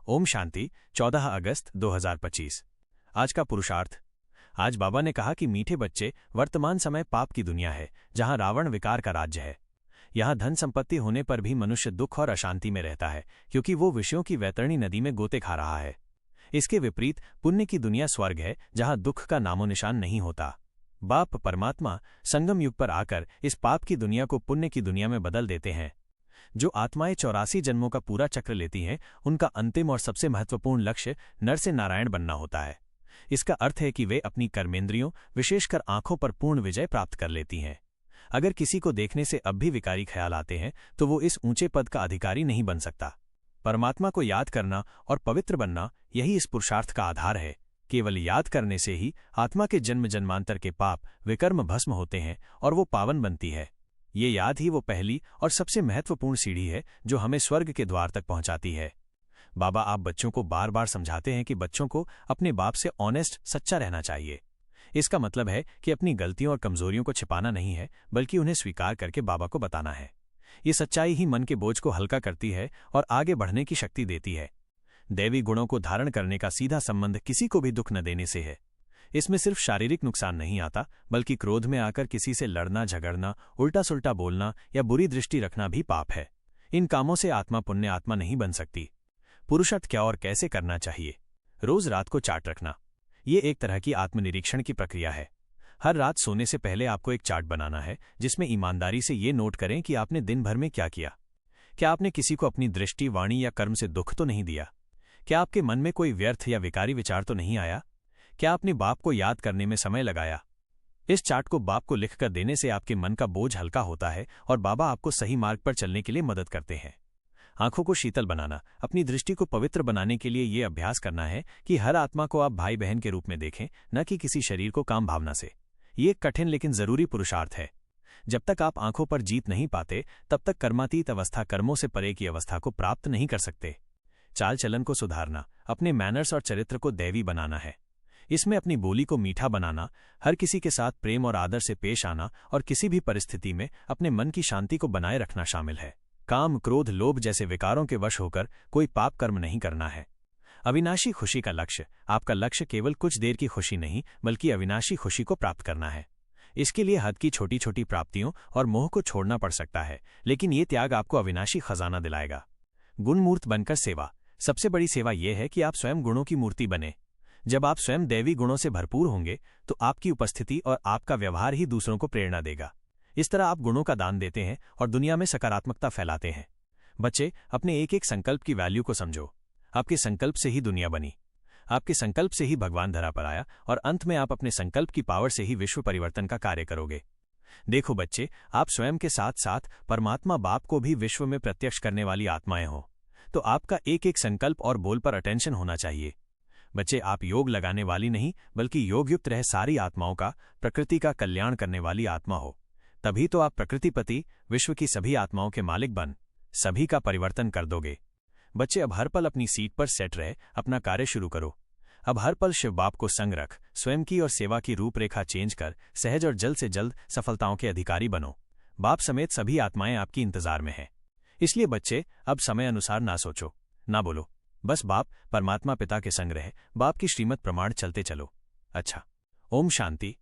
ओम शांति। 14 अगस्त 2025। आज का पुरुषार्थ। आज बाबा ने कहा कि मीठे बच्चे, वर्तमान समय पाप की दुनिया है जहां रावण विकार का राज्य है। यहां धन संपत्ति होने पर भी मनुष्य दुख और अशांति में रहता है क्योंकि वो विषयों की वैतरणी नदी में गोते खा रहा है। इसके विपरीत पुण्य की दुनिया स्वर्ग है जहां दुख का नामो निशान नहीं होता। बाप परमात्मा संगम युग पर आकर इस पाप की दुनिया को पुण्य की दुनिया में बदल देते हैं। जो आत्माएं 84 जन्मों का पूरा चक्र लेती हैं, उनका अंतिम और सबसे महत्वपूर्ण लक्ष्य नर से नारायण बनना होता है। इसका अर्थ है कि वे अपनी कर्मेंद्रियों, विशेषकर आंखों पर पूर्ण विजय प्राप्त कर लेती हैं। अगर किसी को देखने से अब भी विकारी ख्याल आते हैं तो वो इस ऊंचे पद का अधिकारी नहीं बन सकता। परमात्मा को याद करना और पवित्र बनना, यही इस पुरुषार्थ का आधार है। केवल याद करने से ही आत्मा के जन्म जन्मांतर के पाप विकर्म भस्म होते हैं और वो पावन बनती है। ये याद ही वो पहली और सबसे महत्वपूर्ण सीढ़ी है जो हमें स्वर्ग के द्वार तक पहुंचाती है। बाबा आप बच्चों को बार बार समझाते हैं कि बच्चों को अपने बाप से ऑनेस्ट, सच्चा रहना चाहिए। इसका मतलब है कि अपनी गलतियों और कमजोरियों को छिपाना नहीं है, बल्कि उन्हें स्वीकार करके बाबा को बताना है। ये सच्चाई ही मन के बोझ को हल्का करती है और आगे बढ़ने की शक्ति देती है। दैवी गुणों को धारण करने का सीधा संबंध किसी को भी दुख न देने से है। इसमें सिर्फ शारीरिक नुकसान नहीं आता, बल्कि क्रोध में आकर किसी से लड़ना, झगड़ना, उल्टा सुल्टा बोलना या बुरी दृष्टि रखना भी पाप है। इन कामों से आत्मा पुण्य आत्मा नहीं बन सकती। पुरुषार्थ क्या और कैसे करना चाहिए? रोज रात को चार्ट रखना। ये एक तरह की आत्मनिरीक्षण की प्रक्रिया है। हर रात सोने से पहले आपको एक चार्ट बनाना है जिसमें ईमानदारी से ये नोट करें कि आपने दिन भर में क्या किया। क्या आपने किसी को अपनी दृष्टि, वाणी या कर्म से दुख तो नहीं दिया? क्या आपके मन में कोई व्यर्थ या विकारी विचार तो नहीं आया? क्या आपने बाप को याद करने में समय लगाया? इस चार्ट को बाप को लिखकर देने से आपके मन का बोझ हल्का होता है और बाबा आपको सही मार्ग पर चलने के लिए मदद करते हैं। आंखों को शीतल बनाना, अपनी दृष्टि को पवित्र बनाने के लिए ये अभ्यास करना है कि हर आत्मा को आप भाई बहन के रूप में देखें, न कि किसी शरीर को काम भावना से। ये एक कठिन लेकिन जरूरी पुरुषार्थ है। जब तक आप आंखों पर जीत नहीं पाते, तब तक कर्मातीत अवस्था, कर्मों से परे की अवस्था को प्राप्त नहीं कर सकते। चाल चलन को सुधारना, अपने मैनर्स और चरित्र को दैवी बनाना है। इसमें अपनी बोली को मीठा बनाना, हर किसी के साथ प्रेम और आदर से पेश आना और किसी भी परिस्थिति में अपने मन की शांति को बनाए रखना शामिल है। काम, क्रोध, लोभ जैसे विकारों के वश होकर कोई पाप कर्म नहीं करना है। अविनाशी खुशी का लक्ष्य, आपका लक्ष्य केवल कुछ देर की खुशी नहीं, बल्कि अविनाशी खुशी को प्राप्त करना है। इसके लिए हद की छोटी छोटी प्राप्तियों और मोह को छोड़ना पड़ सकता है, लेकिन ये त्याग आपको अविनाशी खजाना दिलाएगा। गुणमूर्त बनकर सेवा। सबसे बड़ी सेवा यह है कि आप स्वयं गुणों की मूर्ति बने। जब आप स्वयं दैवी गुणों से भरपूर होंगे तो आपकी उपस्थिति और आपका व्यवहार ही दूसरों को प्रेरणा देगा। इस तरह आप गुणों का दान देते हैं और दुनिया में सकारात्मकता फैलाते हैं। बच्चे, अपने एक एक संकल्प की वैल्यू को समझो। आपके संकल्प से ही दुनिया बनी, आपके संकल्प से ही भगवान धरा पर आया और अंत में आप अपने संकल्प की पावर से ही विश्व परिवर्तन का कार्य करोगे। देखो बच्चे, आप स्वयं के साथ साथ परमात्मा बाप को भी विश्व में प्रत्यक्ष करने वाली आत्माएं हो, तो आपका एक एक संकल्प और बोल पर अटेंशन होना चाहिए। बच्चे, आप योग लगाने वाली नहीं, बल्कि योगयुक्त रह सारी आत्माओं का, प्रकृति का कल्याण करने वाली आत्मा हो। तभी तो आप प्रकृतिपति, विश्व की सभी आत्माओं के मालिक बन सभी का परिवर्तन कर दोगे। बच्चे, अब हर पल अपनी सीट पर सेट रहे अपना कार्य शुरू करो। अब हर पल शिव बाप को संग रख, स्वयं की और सेवा की रूपरेखा चेंज कर सहज और जल्द से जल्द सफलताओं के अधिकारी बनो। बाप समेत सभी आत्माएं आपकी इंतजार में हैं। इसलिए बच्चे, अब समय अनुसार ना सोचो, ना बोलो, बस बाप परमात्मा पिता के संग रहे, बाप की श्रीमत प्रमाण चलते चलो। अच्छा, ओम शांति।